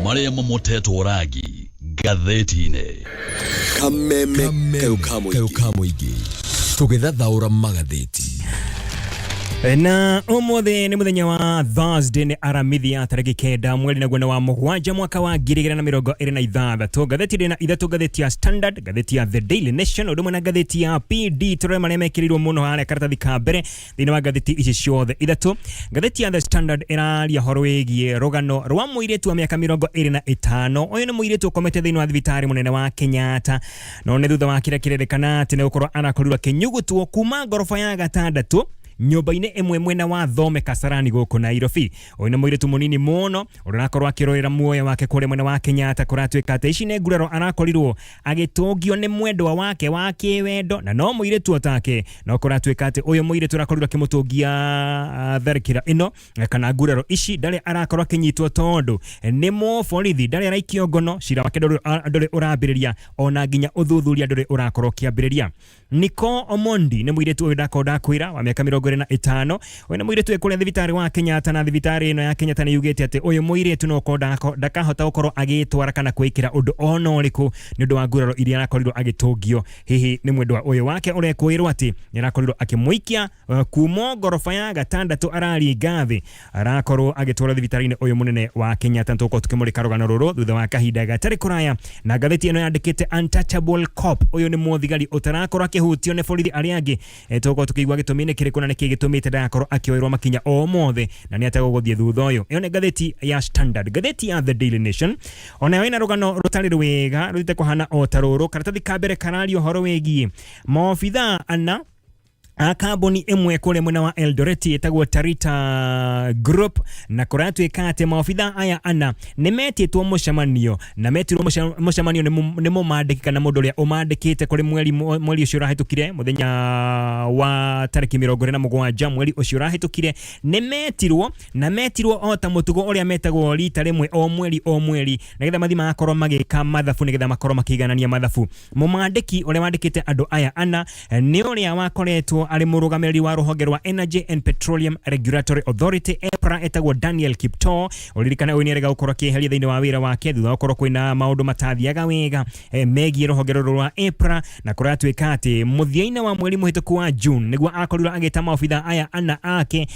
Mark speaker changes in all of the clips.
Speaker 1: Maria Momoteto Oragi, Gazetine.
Speaker 2: Kameme Kayukamo Igi. Together Daura Magatheti.
Speaker 3: Na umothe ni muthenya wa Thursday ni aramithia tariki kenda mweri na gwena wa mugwanja mwaka wa 2026 gatheti rina ithatu gatheti ya Standard, gatheti ya The Daily Nation udumwe na gatheti ya PD tore mane mekirirwo muno hane karatathi ka mbere thina wa gatheti ici ciothe ithatu. Gatheti ya The Standard iraria horo wigie rogano rwa muiretu wa miaka 25 uyu ni muiretu ukomete thina wa thibitari munene wa Kenyatta no ne thutha wa kira kirerekana ati ne gukorwo anakorirwa kinyugutwo kuma gorofa ya gatandatu nyoba-ine emwe mwena wa Thome Kasarani goko Nairobi. Uyu ni muiretu munini muno urakorwo akirorera muoyo wake kure mwena wa Kenyatta kuratwika ati ici ne nguraro arakorirwo agitongio ni mwendwa wake wa kiwendo na no muiretu otake no kuratwika ati uyu muiretu arakorirwo kimutungia tharikira ino kana nguraro ici ndari arakorwo akinyitwo tondu ni mo borithi ndari araikio ngono cira wake ndori urambiriria ona nginya uthuthuria ndori urakorwo kiambiriria. Niko Omondi ni muiretu uyu ndakonda kwira wa miaka 25 uyu ni muiretu ekuria thibitari wa Kenyatta na thibitari ino ya Kenyatta ni yugite ati uyu muiretu no konda ndakahota gukorwo agitwara kana kwikira undu ona uriku ni undu wa nguraro iria arakorirwo agitungio. Hihi ni mwendwa uyu wake urekwirwo ati ni arakorirwo akimuikia kumo gorofa ya gatandatu arari ngathi arakorwo agitwara thibitari-ini uyu munene wa Kenyatta tuko tukimurika rugano ruru thutha wa kahinda gatari kuraya. Na gatheti ino yandikite Untouchable Cop uyu ni muthigari utarakorwo akihutio ne borithi aria angi tuko tukigwa gitumine kiriku na niki gitumite ndakorwo akioirwo makinya o mothe na ni atago guthie thutha uyu. Iyo ni gatheti ya Standard. Gatheti ya The Daily Nation ona ina rugano rutari rwega ruthite kuhana o taruru karatathi ka mbere karario horo wegi maofitha ana kambuni imwe kule mwena wa Eldoret etagwo Tarita Group na kuratwika ati maofitha aya ana nimetitwo mucemanio na metirwo mucemanio ni mumandiki kana mundu uria umandikite kuri mweri ucio urahitukire muthenya wa tariki 27 mweri ucio urahitukire nimetirwo na metirwo ota mutugo uria metagwo rita rimwe o mweri na getha mathima akorwo magika mathafu ni getha makorwo makiganania mathafu. Mumandiki uria wandikite andu aya ana ni uria wakoretwo ari murugamiri wa ruhonge rwa Energy and Petroleum Regulatory Authority EPRA etagwo Daniel Kiptoo uririkana uyu ni erega gukorwo kieheria thiini wa wira wake thutha gukorwo kwina maundu matathiaga wega megie ruhonge rwa EPRA na kuratwika ati muthia-ini wa mweri muhituku wa June niguo akorirwo agita maofitha aya ana ake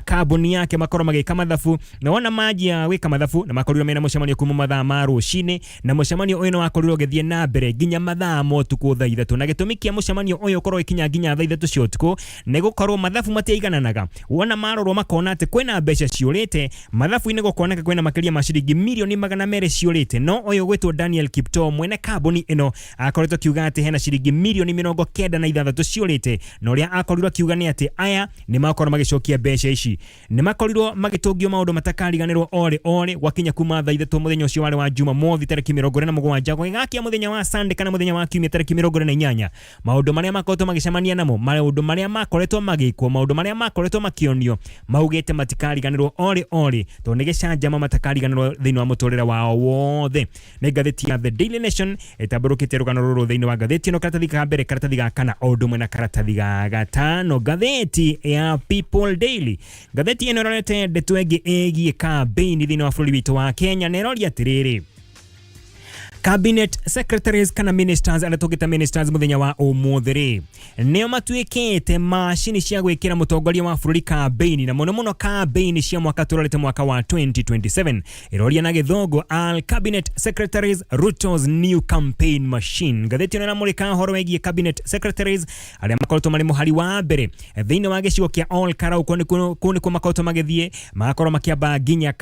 Speaker 3: kambuni yake makorwo magika mathafu na wona majia wika mathafu na makorirwo mena mucemanio kuma mathaa ma rucini na mucemanio uyu no akorirwo githie na mbere nginya mathaa ma utuku thaa 3 na gitumi kia mucemanio uyu ukorwo ikinya nginya thaa 3 cia utuku negukorwo mathafu matiaigananaga. Wona marorwo makona ati kwina mbeca ciurite mathafu-ini gukoneka kwina makiria ma ciringi milioni 200 ciurite no uyu gwitwo Daniel Kiptoo mwene kambuni ino akoretwo kiuga ati hena ciringi milioni 96 ciurite no uria akorirwo kiuga ni ati aya ni makorwo magicokia mbeca ici ni makorirwo magitungio maundu matakariganirwo ore wakinya kuma thaa 3 muthenya ucio wari wa Jumamothi tariki 27 gwigakia muthenya wa Sunday kana muthenya wa Kiumia tariki 28 maundu maria makoretwo magicemania namo maundu maria makoretwo magikwo maundu maria makoretwo makionio maugite matikariganirwo ore to ni gicanjama matakariganirwo thiini wa muturira wao wothe. Ni gatheti ya The Daily Nation etaburukite rugano ruru thiini wa gatheti no karatathi ka mbere karatathi ga kana undu mwena karatathi ga gatano. Gatheti ya People Daily gatheti ino rorete ndetwengi egie campaign thiini wa bururi witu wa Kenya neroria atiriri Cabinet Secretaries kana Ministers aratogeta ministers muthenya wa umuthiri neo matwikite mashini cia gwikira mutongoria wa bururi campaign na muno campaign cia mwaka turorete mwaka wa 2027 iroria na githongo al Cabinet Secretaries Ruto's new campaign machine. Gatheti na murika horo wegie Cabinet Secretaries aria makoretwo mari muhari wa mbere thiini wa gicigo kia Ol Karau kuni kwa makoretwo magithie makorwo makiamba nginya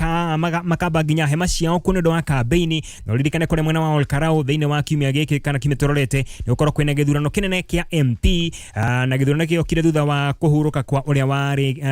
Speaker 3: makamba nginya hema ciao kuni ndo wa campaign na uririkane kure mwena wa Ol Karau thiini wa kiumia giki kana kimetororete ni gukorwo kwina githurano kinene kia MP na githurano kio kire thutha wa kuhuruka kwa uria wari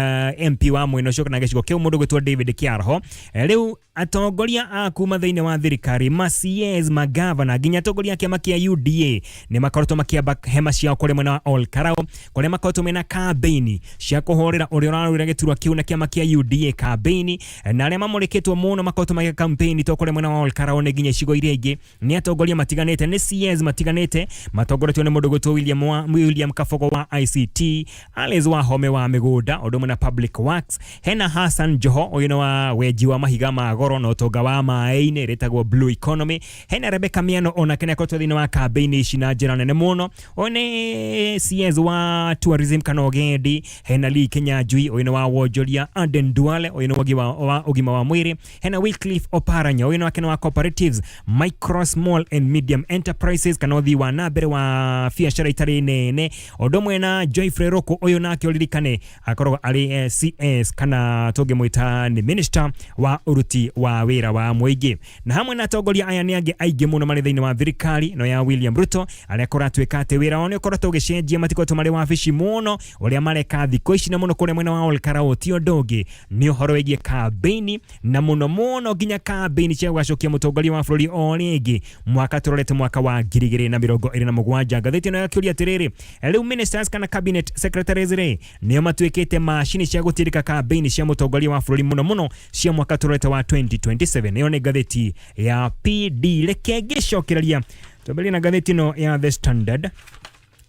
Speaker 3: MP wa mwena ucio na gicigo kiu mundu gwitwo David Kiarho. Riu atongoria akuma thiini wa thirikari Masies magavana nginya atongoria kiama kia UDA ni makoretwo makiamba hema ciao kure mwena wa Ol Karau kure makoretwo mena campaign cia kuhorera uria urarwira giturwa kiu na kiama kia UDA campaign na aria mamurikitwo muno makoretwo magika campaign to kure mwena wa Ol Karau ni nginya icigo iria ingi ni atongoria matiganite ni CS matiganite matongoretio ni mundu gwitwo William Kabogo wa ICT, Alice Wahome wa migunda undu na Public Works, hena Hassan Joho uyu wa weji wa mahiga ma goro na utonga wa maaini retagwo Blue Economy, hena Rebecca Miano ona kene ko thini wa campaign ici na njira nene muno, one CS wa tourism kana ugendi, hena Lee Kenyanjui uyu wa wonjoria, Aden Duale uyu wa ugima wa mwiri, hena Wycliffe Oparanya uyu wa kene wa cooperatives, micro small and medium enterprises kana uthi wa nabere wa biashara itari nene, odomwe na Joyfrey Roko uyu nake uririkane akorwo ari CS kana toge mwita ni minister wa uruti wa wira wa muingi, na hamwe na atongoria aya ni ange aige muno mari thiini wa thirikari no ya William Ruto aria koratwika ati wira wao ni ukoretwo ugicenjia matikoto mari wa fishi muno uria mareka thiko ici na muno kure mwena wa Olkarao tio ndogi ni uhoro wigie campaign na muno ginya campaign cia gwacokia mutongoria wa bururi o ringi mwaka turorete mwaka wa 2027. Ngatheti no yakiuria atiriri riu ministers kana cabinet secretaries ri nio matwikite mashini cia gutirika campaign cia mutongoria wa bururi muno cia mwaka turorete wa 2027. Niyo ni ngatheti ya PD lekegicokereria tobeli na ngatheti no ya The Standard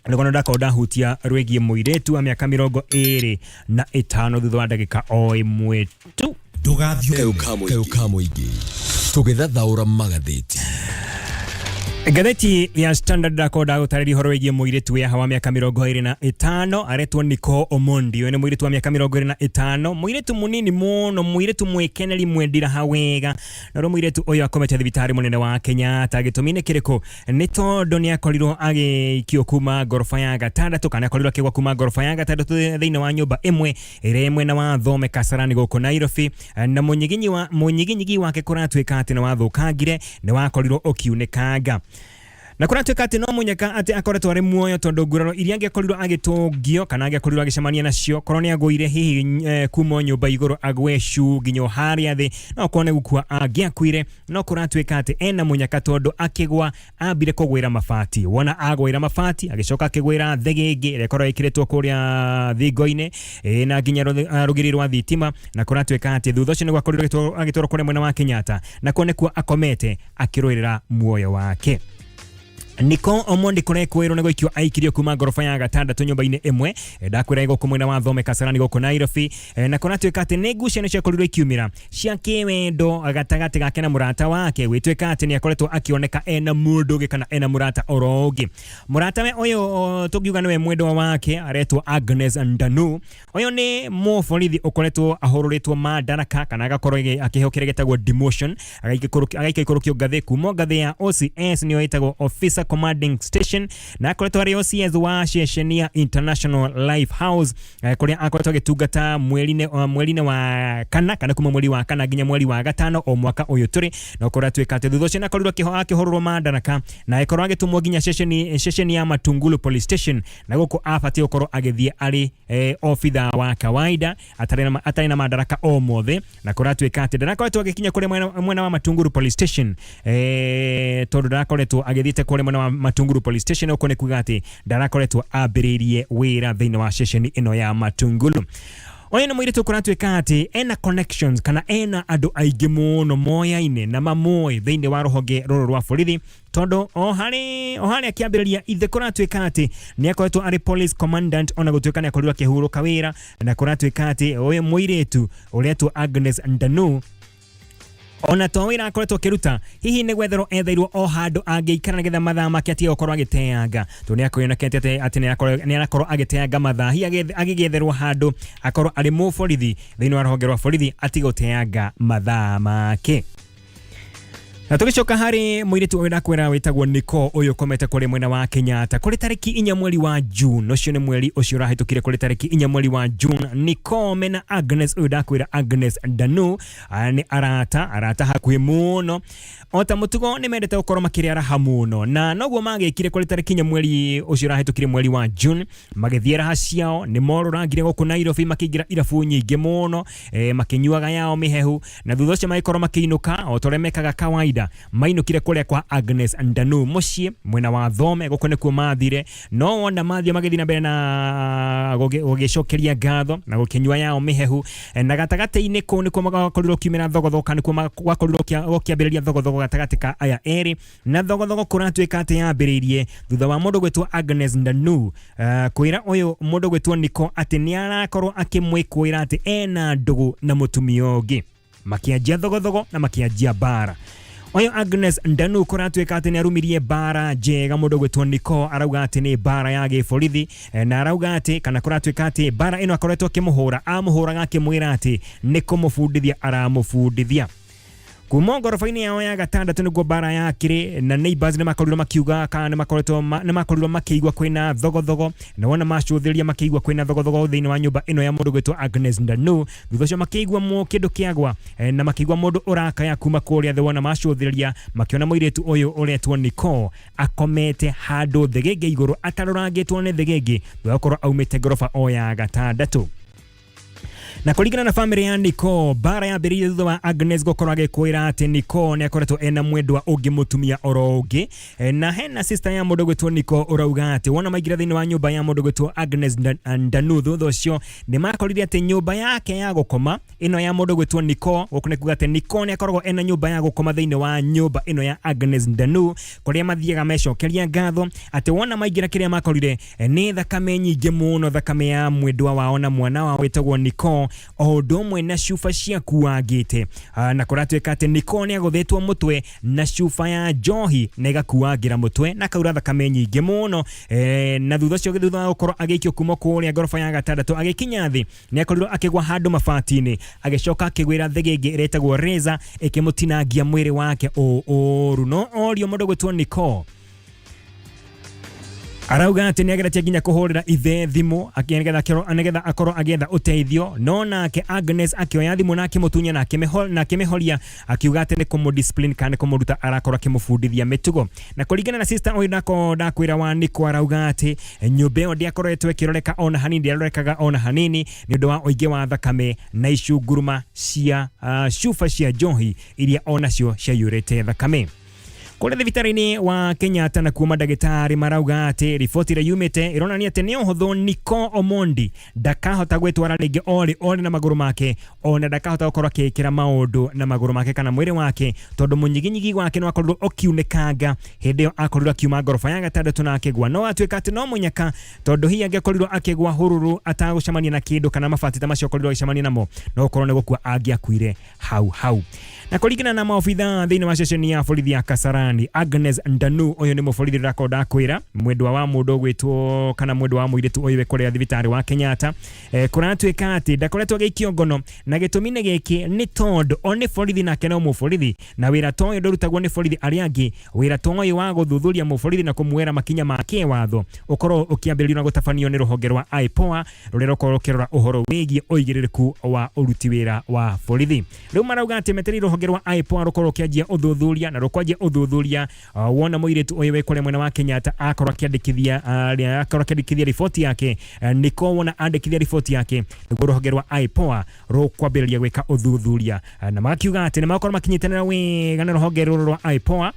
Speaker 3: Lekono daka odahutia rwegie muiretu wa miaka 25 thutha wa ndagika o imwe tu
Speaker 2: ndugathio keukamwe igi tugithathaura magatheti.
Speaker 3: Ngatheti ya Standard dakoda utariri horo wigie muiretu ya hawa miaka 25 aretwo Nico Omondi we ni muiretu wa miaka 25, muiretu munini muno, muiretu mwekeneri mwendira hawega na ro muiretu uyu akomete thibitari munene wa Kenya tagitumine kiriko ni tondu ni akorirwo agikio kuma gorofa ya gatandatu kana akorirwo akigwa kuma gorofa ya gatandatu thiini wa nyumba imwe ire mwena wa Thome Kasarani goko Nairobi, na munyiginyigi wake kuratwika ati na wathukangire ni wakorirwo ukiunekanga na kuratwika ati no munyaka ati akoretwo ari muoyo tondu nguraro iria angekorirwo agitungio kana angekorirwo agicemania nacio korwo ni agwire hihi kuma nyumba iguru agweshu ginyo haria thi no kone gukua angiakwire no kuratwika ati ena munyaka tondu akigwa ambire kugwira mabati, wona agwira mabati agicoka akigwira thegenge rekorwo ikiretwo kuria thingo-ine na ginya rugiri rwa thitima, na kuratwika ati thutha ucio ni gwakorirwo agitwaro kure mwena wa Kenyatta na kone kuwa akomete akirwirira muoyo wake. Nico Omondi kurekwirwo ni gwikio aikirio kuma gorofa ya gatandatu nyumba-ini imwe ndakwira igo kumwena wa Thome Kasarani goko Nairobi, na kuratwika ati ni ngucanio cia korirwo ikiumira cia kiwendo gatagati gake na murata wake witwika ati ni akoretwo akioneka ena mundu ungi kana ena murata oro ungi. Murata we uyu tugiuga niwe mwendwa wake aretwo Agnes Ndanu, uyu ni muborithi ukoretwo ahururitwo madaraka kana agakorwo akihokire getagwo demotion agaikikorokio ngathi kuma ngathi ya OCS niyo itagwo officer commanding station, na akoretwo ari OCS wa station ya International Life House kuria akoretwo agitungata mweri-ini wa kana kuma mweri wa kana ginya mweri wa gatano o mwaka uyu turi, na kuratwika ati thutha ucio akorirwo akihororwo madaraka na akorwo agitumwo ginya station ya Matungulu police station, na guku afati ukorwo agithie ari ofitha wa kawaida atari na madaraka o mothe, na kuratwika ati ndakoretwo agikinya kuri mwena wa Matungulu police station tondu ndakoretwo agithiite kuri mwena wa Matungulu police station ukone kuga ati ndarakoretwo ambiririe wira thiini wa station ino ya Matungulu. Oyo no mwiritu kuratwika ati ena connections kana ena andu aingi muno moyaine na mamoi thiini wa ruhonge ruru rwa borithi tondu o hari akiambiriria ithe kuratwika ati ni akoretwo ari police commandant ona gutwika ni akorirwo akihuruka wira, na kuratwika ati oyo mwiritu uretwo Agnes Ndanu ona to wira akoretwo kiruta hihi ni gwetherwo ethairwo o handu angeikara nigetha mathaa make atige gukorwo agiteanga to ni akoyonekete ati ni arakorwo agiteanga mathaa hi agigetherwo handu akorwo ari muborithi thiini wa ruhonge rwa borithi atige guteanga mathaa make. Na tugicoka hari muiritu uyu ndakwira witagwo Nico uyu komete kuri mwena wa Kenyatta kuri tariki 4 mweri wa June, ucio ni mweri ucio rahitukire kuri tariki 4 mweri wa June. Nico mena Agnes uyu ndakwira Agnes Ndanu ni arata hakuhi muno ota mutugo ni mendete gukorwo makiriara hamuno, na noguo magikire kuri tariki 4 mweri ucio rahitukire mweri wa June magithiera haciao ni morurangire guku Nairobi makigira irabu nyingi muno makinyuaga yao mihehu, na thutha ucio magikorwo makiinuka o tore mekaga kawaida cira mainukire kuria kwa Agnes Ndanu mucii mwena wa Thome guko nikuo mathire no wona mathio magithina mbere na gugicokeria ngatho na gukinywa yao mihehu na gatagati-ini ku nikuo magakorirwo kiumira thogothoka nikuo magakorirwo gukiambiriria thogothoka gatagati ka aya eri na thogothoka kuratuika ati yambiririe thutha wa mundu gwitwa Agnes Ndanu kwira uyu mundu gwitwa Niko ati ni arakorwo akimwikwira ati ena ndugu na mutumia ungi makianjia thogothogo na makianjia bara. Oyo Agnes Ndanu kuratuika ati ni arumirie bara njega mundu gwitwa Niko arauga ati ni bara ya giborithi na arauga ati kana kuratuika ati bara ino akoretwo akimuhura amuhuraga akimwira ati ni kumufundithia aramufundithia kuma ngorofa-ini yao ya gatandatu niguo bara yakire na neighbors ni makorirwo makiuga kana ni makorirwo makiigua kwina thogothogo na wona macuthiria makiigua kwina thogothogo thiini wa nyumba ino ya mundu gwitwa Agnes Ndanu thutha ucio makiigua mu kindu kiagwa na makiigua mundu urakaya kuma kuria the wona macuthiria makiona muiritu uyu uretwo Niko akomete handu thegege iguru atarorangitwo ni thegege thutha aumite ngorofa o ya gatandatu. Na kuringana na family ya Niko bara ya biriye thutha wa Agnes gokorwo agikwira ati Niko ni akoretwo ena mwendwa ungi mutumia oro ungi na hena sister ya mundu gwitwo Niko urauga ati wona maigira thiini wa nyumba ya mundu gwitwo Agnes Ndanu thutha ucio ni makorire ati nyumba yake ya gukoma ino ya mundu gwitwo Niko gukune kuga ati Niko ni akoragwo ena nyumba ya gukoma thiini wa nyumba ino ya Agnes Ndanu kuria mathiaga mecokeria ngatho ati wona maigira kiria makorire ni thakame nyingi muno thakame ya mwendwa wao na mwana wao wetagwo Niko o domwe na shufa cia kuagite na kuratuika ati Niko ni aguthetwo mutwe na shufa ya njohi na igakuagira mutwe na kaura thakame nyingi muno na thutha cio thutha gukorwo agikio kuma kuria ngorofa ya gatandatu agikinya thi ni akorirwo akigwa handu mabati-ini agicoka akigwira thegenge iretagwo Reza ikimutinangia mwiri wake o runo orio mundu gwitwo Niko arauga ati ni ageretie nginya kuhurira ithe thimu akigetha akorwo agetha uteithio no nake Agnes akioya thimu na akimutunya na akimehoria akiuga ati ni kumudiscipline kana kumuruta arakorwo akimufundithia mitugo na kuringana na sister oyu ndakwira wa Niko arauga ati nyumba iyo ndiakoretwo ikiroreka ona hanini ndiarorekaga ona hanini ni undu wa uingi wa thakame na icunguruma cia shufa cia njohi iria onacio ciaiyurite thakame. Kule thibitari-ini wa Kenyatta na kuuma ndagitari marauga ati riboti ria yumite ironania ati ni uhuthu Niko Omondi ndakahota gwitwara ringi ori na maguru make ona ndakahota gukorwo akikira maundu na maguru make kana mwiri wake tondu munyiginyigi wake no akorirwo okiunekanga hindi yo akorirwo akiuma ngorofa ya gatandatu na akigwa no atuika ati no munyaka tondu hiya angekorirwo akigwa hururu atagucemania na kindu kana mabati ta macio akorirwo agicemania namo no gukorwo ni gukua angiakuire hau na kuringana na maofitha thiini wa ceceni ya borithi ya Kasarani Agnes Ndanu uyu ni muborithi rakoda kwira mwendwa wa mundu gwitwo kana mwendwa wa muiritu uyu kuria thibitari wa Kenyatta kuratuika ati ndakoretwo agikio ngono na gitumine giki ni tondu oni borithi nake no muborithi na wira to uyu ndurutagwo ni borithi aria angi wira to uyu wa guthuthuria muborithi na kumwera makinya make watho ukorwo ukiambiririo na gutafanio ni ruhonge rwa IPOA ruria rukorwo kirora uhoro wigie uigiririku wa uruti wira wa borithi riu marauga ati meteriro ruhonge rwa IPOA rukorwo kianjia uthuthuria na rukwanjia uthuthuria wona muiritu uyu wekore mwena wa Kenyatta akorwo akiandikithia ripoti yake Niko wona andikithia ripoti yake niguo ruhonge rwa IPOA rukwambiriria gwika uthuthuria na makiuga ati ni makorwo makinyitanira wega na ruhonge rwa IPOA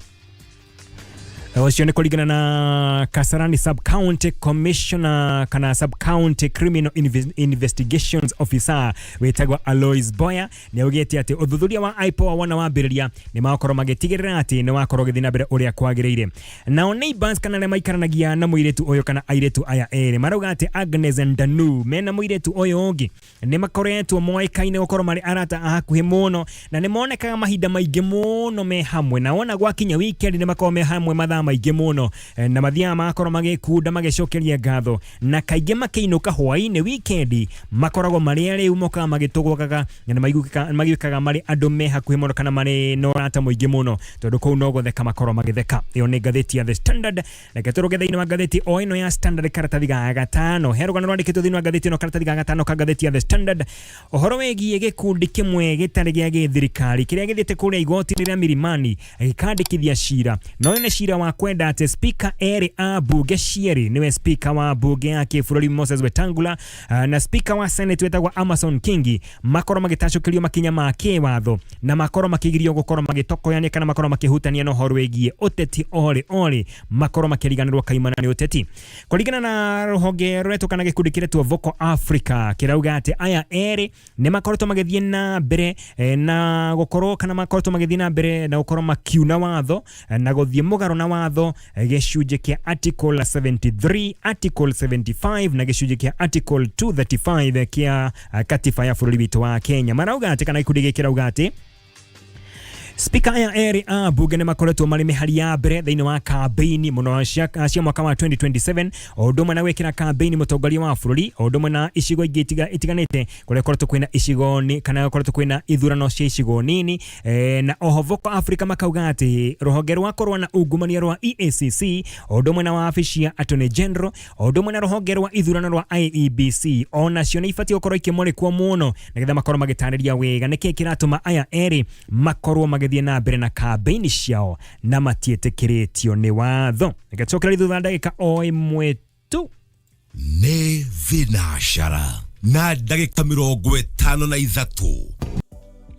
Speaker 3: ucio ni kuringana na Kasarani Sub-County Commissioner kana Sub-County Criminal Investigations Officer wetagwa Alois Boya ni augite ati uthuthuria wa IPOA wona wambiriria ni makorwo magitigirira ati ni wakorwo githina mbere uria kwagiriire nao neighbors kana le maikaranagia na muiritu uyu kana airetu aya eri marauga ati Agnes Ndanu mena muiritu uyu ungi ni makoretwo moikaine gukorwo mari arata hakuhi muno na ni monekaga mahinda maingi muno me hamwe na wona gwakinya weekend ni makorwo me hamwe mathaa maingĩ muno na mathia makorwo magikunda magicokeria ngatho na kaingĩ makĩinũka hwaĩ-inĩ weekend makoragwo marĩ rĩu mokaga magĩtũgũkaga na magĩũkaga marĩ andũ me hakuhĩ mũno kana marĩ na ũrata mũingĩ mũno tondũ kũu no gũtheka makorwo magĩtheka. Ĩyo nĩ ngathĩti ya The Standard na ketũrũge thĩinĩ wa ngathĩti o ĩno ya Standard karatathi ga gatano he rũgano rwandĩkĩtwo thĩinĩ wa ngathĩti ĩno karatathi ga gatano ka ngathĩti ya The Standard ũhoro wĩgiĩ gĩkundi kĩmwe gĩtarĩ gĩa gĩthirikari kĩrĩa gĩthiĩte kũrĩa igoti rĩa Milimani gĩkandĩkithia cira no nĩ cira wa kwenda ati speaker eri abunge cieri niwe speaker wa bunge ya kibũrũri Moses Wetangula na speaker wa senate wetagwa Amason Kingi makoro magĩtacũkĩrio makinya ma kĩwatho na makoro makĩgirio gũkorwo magĩtokoyania kana makoro makĩhutania na ũhoro wĩgiĩ ũteti ori makoro makĩriganĩrwo kaimana nĩ ũteti. Kũringana na rũhonge rũretũkana gĩkundi kĩretwo Vocal Africa kĩrauga atĩ aya erĩ nĩ makoretwo magĩthiĩ na mbere na gũkorwo kana makoretwo magĩthiĩ na mbere na gũkorwo makiuna watho na gũthiĩ mũgarũ na watho gĩcunjĩ kĩa article 73, article 75 na gĩcunjĩ kĩa article 235 kĩa katiba ya bũrũri witũ wa Kenya. Marauga atĩ kana ikundi gĩkĩ kirauga atĩ speaker aya eri abunge nĩ makoretwo marĩ mĩhari ya mbere thĩinĩ wa campaign mũno cia mwaka wa 2027 o ũndũ ũmwe na gwĩkĩra campaign mũtongoria wa bũrũri o ũndũ ũmwe na icigo ingĩ itiganĩte kũrĩa koretwo kwĩna icigo kana koretwo kwĩna ithurano cia icigo nini na oho Vocal Africa makauga atĩ rũhonge rwa kũrũa na ungumania rwa EACC o ũndũ ũmwe na wabici ya Attorney General o ũndũ ũmwe na rũhonge rwa ithurano rwa IEBC onacio nĩ ibatie gũkorwo ikĩmũrĩkwo mũno nĩgetha makorwo magĩtarĩria wega nĩkĩĩ kĩratũma aya erĩ makorwo magĩthiĩ na mbere na campaign ciao na matiĩtĩkĩrĩtio nĩ watho. Nĩgacokera thutha ndagĩka o ĩmwe tu
Speaker 2: nĩ thinashara na ndagĩka 53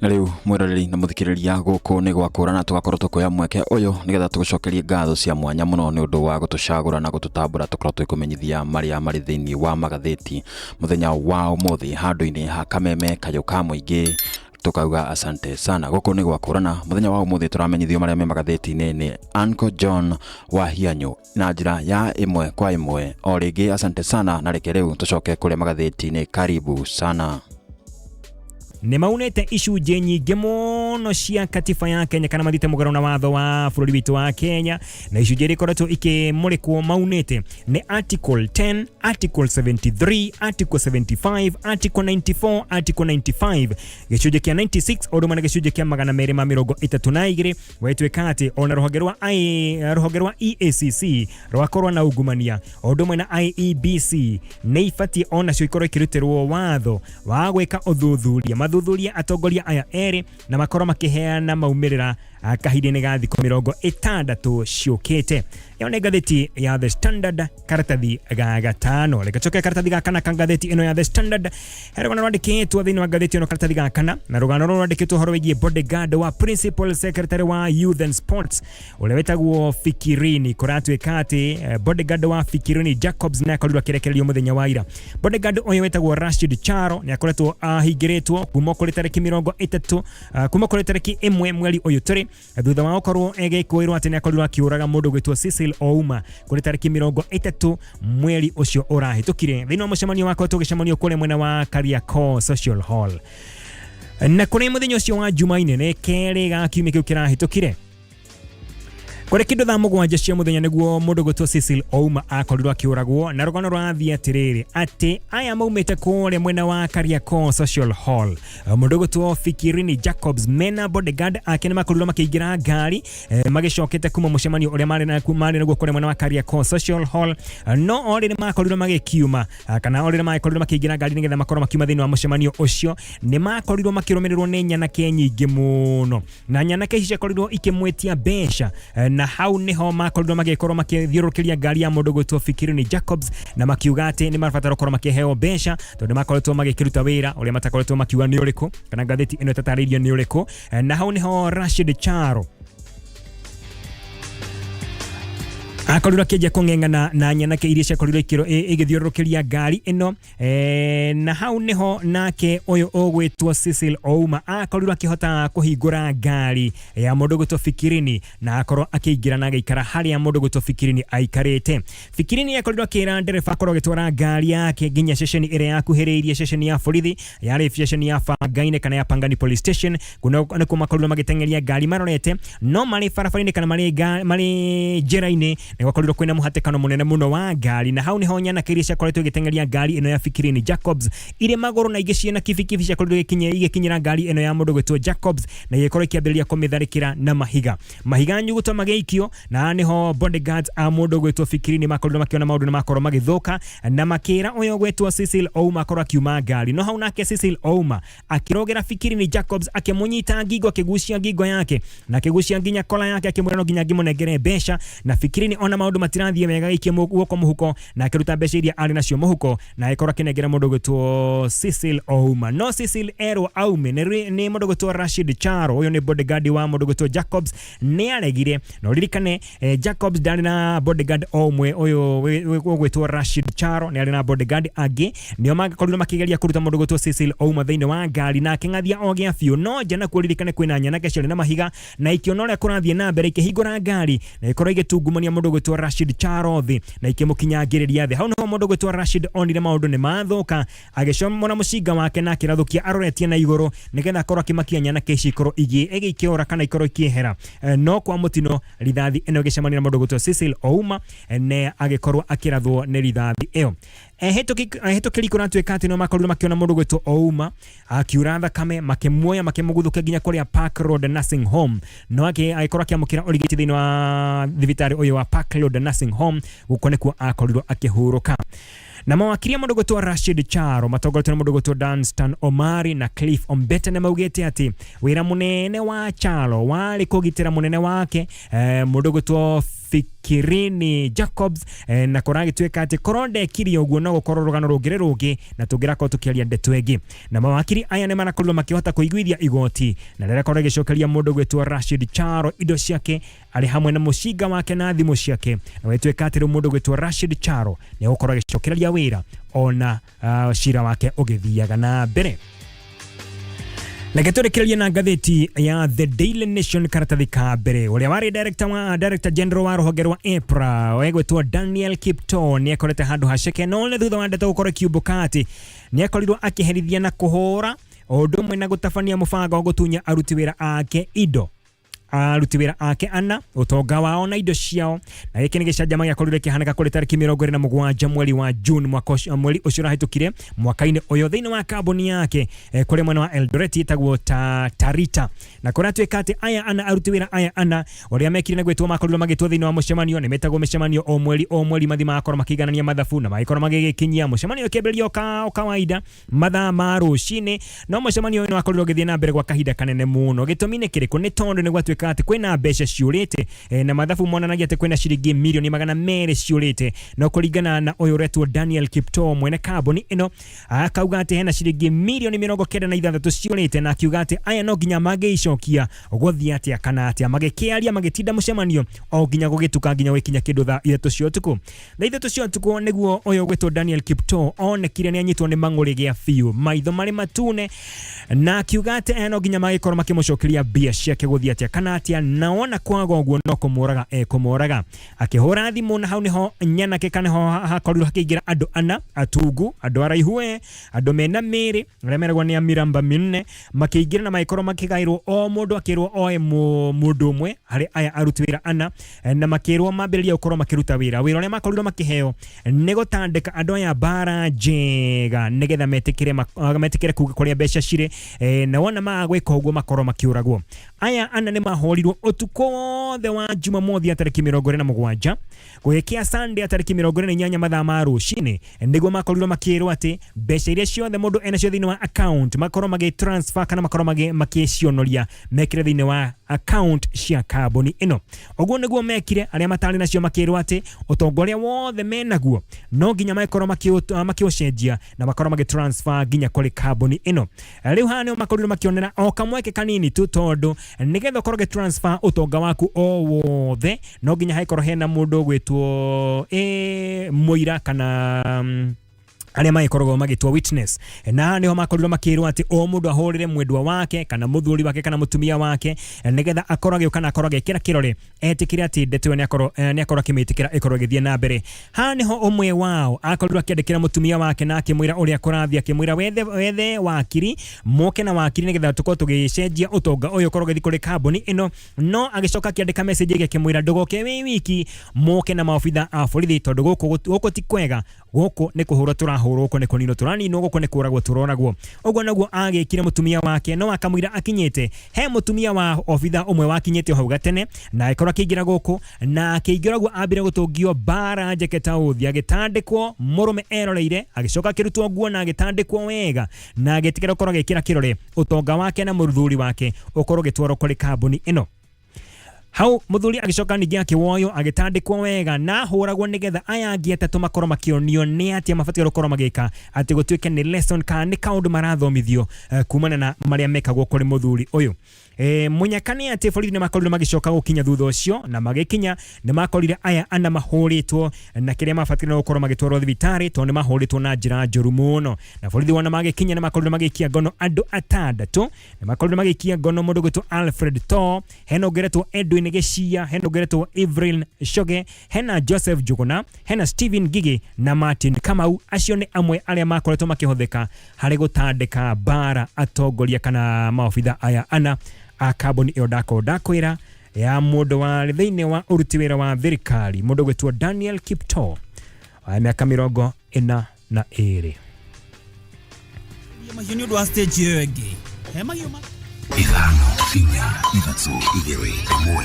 Speaker 4: na rĩu mwĩroreri na mũthikĩrĩria gũkũ nĩ gwakũrana tugakorwo tukoya mweke ũyũ nĩgetha tũgũcokerie ngatho cia mwanya mũno nĩ ũndũ wa gũtũcagũra na gũtũtambũra tũkorwo twĩkũmenyithia marĩa marĩ thĩinĩ wa magathĩti mũthenya wa ũmũthĩ handũ-inĩ ha kameme kayũ ka mũingĩ tukauga asante sana. Gũkũ nĩ gwakũrana mũthenya wa ũmũthĩ tũramenyithio marĩa me magathĩti-inĩ nĩ Uncle John wa Hianyu na njĩra ya ĩmwe kwa ĩmwe. O rĩngĩ asante sana na reke rĩu tũcoke kũrĩa magathĩti-inĩ. Karibu sana.
Speaker 3: Nĩ maunĩte icunjĩ nyingĩ mũno cia katiba ya Kenya kana mathite mũgarũ na watho wa bũrũri witũ wa Kenya na icunjĩ ikoretwo ikĩmũrĩkwo maunĩte nĩ article 10, article 73, article 75, article 94, article 95, gĩcunjĩ kĩa 96 o ũndũ ũmwe na gĩcunjĩ kĩa 232 gwatuĩka atĩ ona rũhonge rwa EACC rwakorwo na ungumania o ũndũ ũmwe na IEBC nĩ ibatie onacio ikorwo ikĩrutĩrwo watho wa gwĩka ũthuthuria thuthuria atongoria aya erĩ na makorwo makiheana maumĩrĩra kahinda-inĩ ga thikũ 60 ciũkĩte. Ĩyo nĩ ngathĩti ya The Standard karatathi ga gatano. Reke coke karatathi ga kana kan ngathĩti ĩno ya The Standard rũgano rwandĩkĩtwo thĩinĩ wa ngathĩti ĩno karatathi ga kana na rũgano rwandĩkĩtwo ũhoro wĩgiĩ bodyguard wa Principal Secretary wa Youth and Sports ũrĩa wĩtagwo Fikirini. Kũratuĩka atĩ bodyguard wa Fikirini Jacobs nĩ akorirwo akĩrekererio mũthenya wa ira. Bodyguard ũyũ wĩtagwo Rashid Charo nĩ akoretwo ahingĩrĩtwo kuma kũrĩ tarĩki 30 kuma kũrĩ tarĩki 1 mweri ũyũ tũrĩ thutha wa gũkorwo egĩkũĩrwo atĩ nĩ akorirwo akĩũraga mũndũ gwĩtwo Cecil Ouma kũrĩ tarĩki 30 mweri ũcio ũrahĩtũkire thĩinĩ wa mũcemanio wako tũgĩcemanio kũrĩa mwena wa Kariakoo Social Hall. Na kũrĩ mũthenya ũcio wa Jumaine nĩ kerĩ ga kiumia kĩu kĩrahĩtũkire kũrĩ kĩndũ thaa mũgwanja cia mũthenya nĩguo mũndũ gwĩtwo Cecil Ouma akorirwo akĩũragwo na rũgano rwathiĩ atĩrĩrĩ atĩ aya maumĩte kũrĩa mwena wa Kariakoo Social Hall. Mũndũ gwĩtwo Fikirini Jacobs mena bodyguard ake nĩ makorirwo makĩingĩra ngari magĩcokete kuma mũcemanio ũrĩa marĩ naguo kũrĩa mwena wa Kariakoo Social Hall, no o rĩrĩ makorirwo magĩkiuma kana o rĩrĩ makorirwo makĩingĩra ngari nĩgetha makorwo makiuma thĩinĩ wa mũcemanio ũcio nĩ makorirwo makĩrũmĩrĩrwo nĩ nyanake nyingĩ mũno na nyanake ici ciakorirwo ikĩmwĩtia mbeca na hau niho makorirwo magĩkorwo makĩthiũrũrũkĩria ngari ya mũndũ gwĩtwo Fikirini Jacobs na makiuga atĩ nĩ mabatara gũkorwo makĩheo mbeca tondũ makoretwo magĩkĩruta wĩra ũrĩa matakoretwo makiuga nĩ ũrĩkũ kana ngathĩti ĩno ĩtatarĩirio nĩ ũrĩkũ. Na hau niho Rashid Charo akorirwo akĩnjia kũng'eng'ana na nyanake iria ciakorirwo igĩthiũrũrũkĩria ngari ĩno na hau niho nake ũyũ ũgwĩtwo Cecil Ouma akorirwo akĩhota kũhingũra ngari ya mũndũ gwĩtwo Fikirini na akorwo akĩingĩra na agĩikara harĩa mũndũ gwĩtwo Fikirini aikarĩte. Fikirini akorirwo akĩra ndereba akorwo agĩtwara ngari yake nginya ceceni ĩrĩa yakuhĩrĩirie ceceni ya borithi yarĩ ceceni ya Fangaine kana ya Pangani Police Station. Nĩkuo makorirwo magĩteng'eria ngari marorete no marĩ barabara-inĩ kana marĩ njĩra-inĩ gwakorirwo kwina muhatekano munene muno wa ngari na hau niho nyana kiria ciakoretwo igitengeria ngari ino ya Fikirini Jacobs ire magoro na igiciye na kibikibi ciakorirwo igikinyira ngari ino ya mundu gwitwo Jacobs na igikorwo ikiambiriria kumitharikira na mahiga nyuguto mageikio na niho bodyguards a mundu gwitwo Fikirini makorirwo makiona maundu na makorwo magithuka na makira uyo gwitwo Cecil Ouma akorwo akiuma ngari no hau nake Cecil Ouma akirogera Fikirini Jacobs akimunyita ngingo akigucia ngingo yake na akigucia nginya kola yake akimwira no nginya ngimunengere besha na Fikirini ona maundu matirathie mega ikimugwo muhuko na akiruta besha iria ari nacio muhuko na ikorwo kinengera mundu gwitwo Cecil Ouma no Cecil Ero Aume ni mundu gwitwo Rashid Charo uyo ni bodyguard wa mundu gwitwo Jacobs ni aregire no ririkane Jacobs ndari na bodyguard omwe uyo gwitwo Rashid Charo ni ari na bodyguard agi nio magakorirwo makigeria kuruta mundu gwitwo Cecil Ouma thiini wa ngari na kingathia ogia fiu no jana kuririkane kwina nyana keciari na mahiga na ikiono ria kurathie na mbere ikihingura ngari na ikorwo igitungumania mundu gwitwo Rashid Charo thi na ikimukinyangiriria thi hau no mundu gwitwo Rashid onire maundu ni mathuka agicomora mucinga wake na kirathukia aroretie na iguru nigetha akorwo akimakia nyana keci ikorwo igikiora kana ikorwo ikihera no kwa mutino rithathi eno gicemania na mundu gwitwo Cecil Ouma ne agikorwo akirathwo ni rithathi iyo ehetukiri kuna twekati no makorirwo makiona mundu gwitwo Ouma akiura thakame makimuoya makimuguthukia nginya kuria Park Road Nursing Home no agikorwo akiamukira urigiti thiini wa thibitari uyu wa Park Road Nursing Home gukonekwo akorirwo akihuruka na mawakiri mundu gwitwo Rashid Charo matogorete mundu gwitwo Danstan Omari na Cliff Ombete na maugete ati wira munene wa Charo wali kugitira munene wake mundu gwitwo Fikirini Jacobs na koragi tweka ati koronde kiri uguo no gukorwo rugano rugire rugi na tugira ko tukiaria ndeto egi na mawakiri aya ne manakorwo makihota kuiguithia igoti na rera korage cokeria mundu gwitwo Rashid Charo indo ciake ari hamwe na mushinga wake na thimu ciake na wetweka ati mundu gwitwo Rashid Charo ne gukorwo gicokeria wira ona shira wake ugithiaga na mbere na gaturekereria na gatheti ya The Daily Nation karatathi ka mbere uria wari director general wa ruhonge rwa EPRA wegwetwo Daniel Kipto ni akorete handu haceke no ne thutha wa ndeto gukorwo kiumbukati ni akorirwo akiherithia na kuhura undu mwe na gutabania mubango gutunya aruti wira ake indo aruti wira ake ana utonga wao na indo ciao na giki ni gicanjama giakorire kihaneka kuri tariki 27 mweri wa June mweri ucio rahitukire mwaka-ini uyo thiini wa kambuni yake kuri mwena wa Eldoret itagwo Tarita na kora twekate aya ana aruti wira aya ana uria mekire na gwetwo makorire magitwo thiini wa mucemanio ni metagwo mucemanio o mweri mathima akoro makiganania mathabu na maikoro magigikinyia mucemanio kiambiririo o kawaida mathaa ma rucini no mucemanio ni wakorire githie na mbere gwa kahinda kanene muno gitumine kiriku ni tondu ni gwatweka ati kwina mbeca ciurite na mathabu monanagia ati kwina ciringi milioni 200 ciurite no kuringana na uyu retwo Daniel Kipto mwene kambuni ino akauga ati hena ciringi milioni 96 ciurite na akiuga ati aya no nginya mageicokia guthia ati kana ati magikiaria magitinda mucemanio o nginya gugituka nginya wikinya kindu thaa 3 cia utuku thaa 3 cia utuku niguo uyu gwetwo Daniel Kipto onekire ni anyitwo ni mang'uri gia fiu maitho mari matune na akiuga ati no nginya magikorwo makimucokeria bia ciake guthia ati kana ati naona kwaga uguo no kumuraga kumuraga akihura thimu na hau niho nyana ke kana ho hakorirwo hakigira andu ana atungu andu araihue andu mena miri remeragwo ni amiramba minne makiingira na maikorwo makigairwo o mundu akirwo oe mundu umwe hari aya aruti wira ana na makirwo mambiriria ukorwo makiruta wira uria makorirwo makiheo ni gutandika andu aya bara njega nigetha metikire kuria mbeca cire na wona magwika uguo makorwo makiuragwo aya ana ni mahorirwo utuko the wa Jumamothi tariki 27 gwekia Sunday tariki 28 mathaa ma rucini niguo makorirwo makirwo ati mbeca iria ciothe mundu ena cio thiini wa account makorwo magitransfer kana makorwo magicionoria mekire thiini wa account cia kambuni ino oguo niguo mekire aria matari nacio makirwo ati utongoria wothe menaguo no nginya makorwo makiucenjia na makorwo magitransfer nginya kuri kambuni ino riu hano makorirwo makionera o kamweke kanini tu tondu nigetha ukorwo transfer utonga waku o wothe no nginya haikorwo hena mundu gwitwo muira kana aria magikoragwo magitwa witness na niho makorirwo makirwo ati o mundu ahurire mwendwa wake kana muthuri wake kana mutumia wake nigetha akorage kana akorage kira kirore etikire ati ndeto ni akorwo kimitikira ikorwo githie na mbere. Ha niho umwe wao akorirwo akiandikira mutumia wake na akimwira uria kurathia akimwira wethe wakiri moke na wakiri nigetha tuko tugicenjia utonga uyu korwo githi kuri kambuni ino no agicoka akiandika message yake akimwira ndugoke wiki moke na maofitha a borithi tondu guku ti kwega guku ni kuhura turahurwo guku ni kunino turanino guku ni kuragwo turoragwo. Ogwo naguo agikire mutumia wake no akamwira akinyete he mutumia wa ofitha umwe wakinyete hau gatene na ikora kigira guku na kiigiragwo ambire gutungio bara njeketa uthi agitandikwo murume eroreire agicoka kirutwo nguo na agitandikwo wega na agitikira ukorwo gikira kirore utonga wake na muthuri wake ukorwo gitwaro kuri kambuni ino. Hau muthuri agicoka ningi akiwoyo agitandikwo wega na huragwo nigetha aya angi atatu makorwo makionio ni atia mabatire gukorwo magika ati gutuike ni lesson ka ni kaundu marathomithio kumana na maria mekagwo kuri muthuri uyu. Munyakani ati borithi ni makorire magicoka gukinya thutha ucio na magikinya ni makorire aya ana mahuritwo na kiria mabatire gukorwo magitwarwo thibitari tondu ni mahuritwo na njira njuru muno na borithi wana magikinya ni makorire magikia ngono andu atandatu ni makorire magikia ngono mundu gwitwo Alfred To, hena geretwo Edwin Geshia, hena geretwo Evelyn Shoge, hena Joseph Juguna, hena Steven Gigi na Martin Kamau. Acio ni amwe aria makoretwo makihuthika hari gutandika bara atongoria kana maofitha aya ana a kambuni iyo dakwira ya mundu wa thiini wa uruti wira wa thirikari mundu gwitwo Daniel Kipto wa miaka 42.
Speaker 5: Mahiu ni ndo stage iyo egi hema yuma
Speaker 2: ithano inya ithatũ igĩrĩ ĩmwe.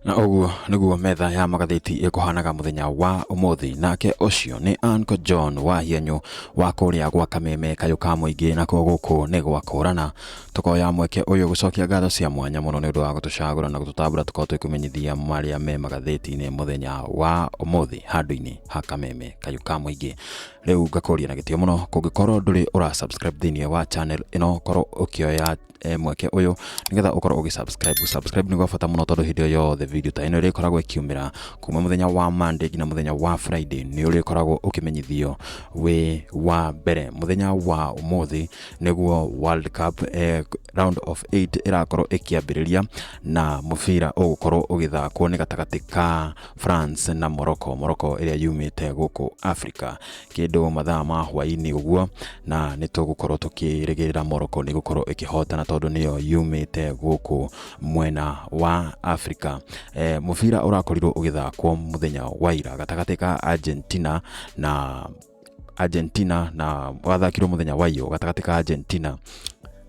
Speaker 4: Na oguo niguo metha ya magatheti ikuhanaga muthenya wa umuthi. Nake ucio ni Uncle John wa hienyu wa kuria gwa Kameme kayuka muingi na guku ni gwa kurana. Tukoya mweke uyu gucokia ngatho cia mwanya muno ni undu wa gutucagura na gututambura tukorwo twikumenyithia maria me magatheti-ini muthenya wa umuthi handu-ini ha Kameme kayuka muingi. Riu ngakuria na gitio muno kungikorwo nduri ura subscribe thiini wa channel ino korwo ukioya mweke uyu nigetha ukorwo ugisubscribe ni gwa bata muno tondu hindi yo the video ta ino ri koragwo ikiumira kuma muthenya wa Monday nginya muthenya wa Friday ni uri koragwo ukimenyithio we wa mbere. Muthenya wa umuthi niguo World Cup round of 8 irakorwo ikiambiriria na mubira ugukorwo ugithakwo ni gatagati ka France na Morocco iria yumite guku Africa kindu mathaa ma hwaini uguo na nitugukorwo tukirigirira Morocco ni gukorwo ikihotana tondu niyo yumite guku mwena wa Africa. Mubira urakorirwo ugithakwo muthenya wa ira gatagati ka Argentina na wathakirwo muthenya wa iyo gatagati ka Argentina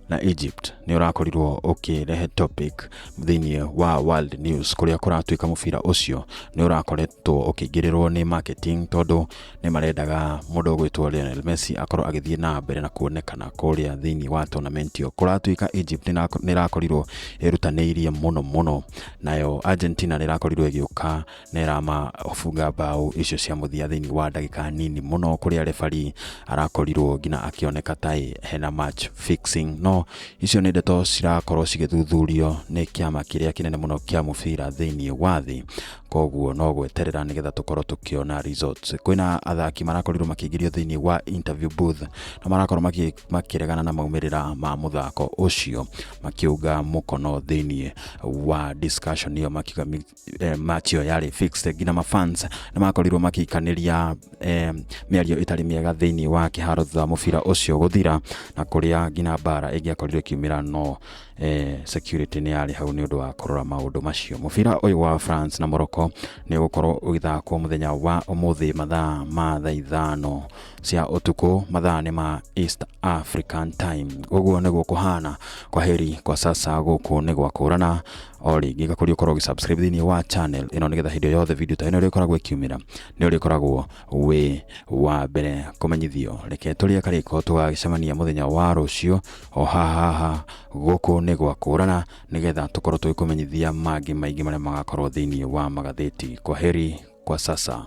Speaker 4: na Egypt ni urakorirwo ukirehe topic thiini wa World News kuria kuratuika mubira ucio ni urakoretwo ukigirirwo ni marketing tondu ni marendaga mundu gwitwo Lionel Messi akorwo agithie na mbere na kuonekana kuria thiini wa tournament iyo. Kuratuika Egypt ni irakorirwo irutaniirie muno nayo Argentina ni irakorirwo igiuka ni rama ofunga bao icio cia muthia thiini wa ndagika nini muno kuria referee arakorirwo ngina akioneka tai hena match fixing. No icio ni ndeto cirakorwo cigithuthurio ni kiama kiria kinene muno kia mubira thiini wa thi, koguo no gweterera nigetha tukorwo tukiona results. Kwina athaki marakorirwo makigirio thiini wa interview booth na marakorwo makiregana na maumirira ma muthako ucio makiuga mukono thiini wa discussion iyo makiuga match iyo yari fixed. Ngina mafans na marakorirwo makikaniria miario itari miega thiini wa kiharo thutha mubira ucio guthira na kuria ngina bara igiakorirwo kiumira no security ni yari hau ni undu wa kurora maundu macio. Mubira uyu wa France na Morocco ni gukorwo ugithakwo muthenya wa umuthi mathaa ma 5 cia utuku mathaa ni ma East African time. Uguo niguo kuhana. Kwa heri kwa sasa guku ni gwa kurana. Ori giga kuri ukorwo ugisubscribe thiini wa channel ino nigetha hindi yothe video ta ino ri koragwo ikiumira ni uri koragwo we wa mbere kumenyithio. Reke turia kariko tugacemania muthenya wa rucio o haha guku ni gwa kurana nigetha tukorwo twikumenyithia mangi maingi maria magakorwo thiini wa magatheti. Kwa heri kwa sasa.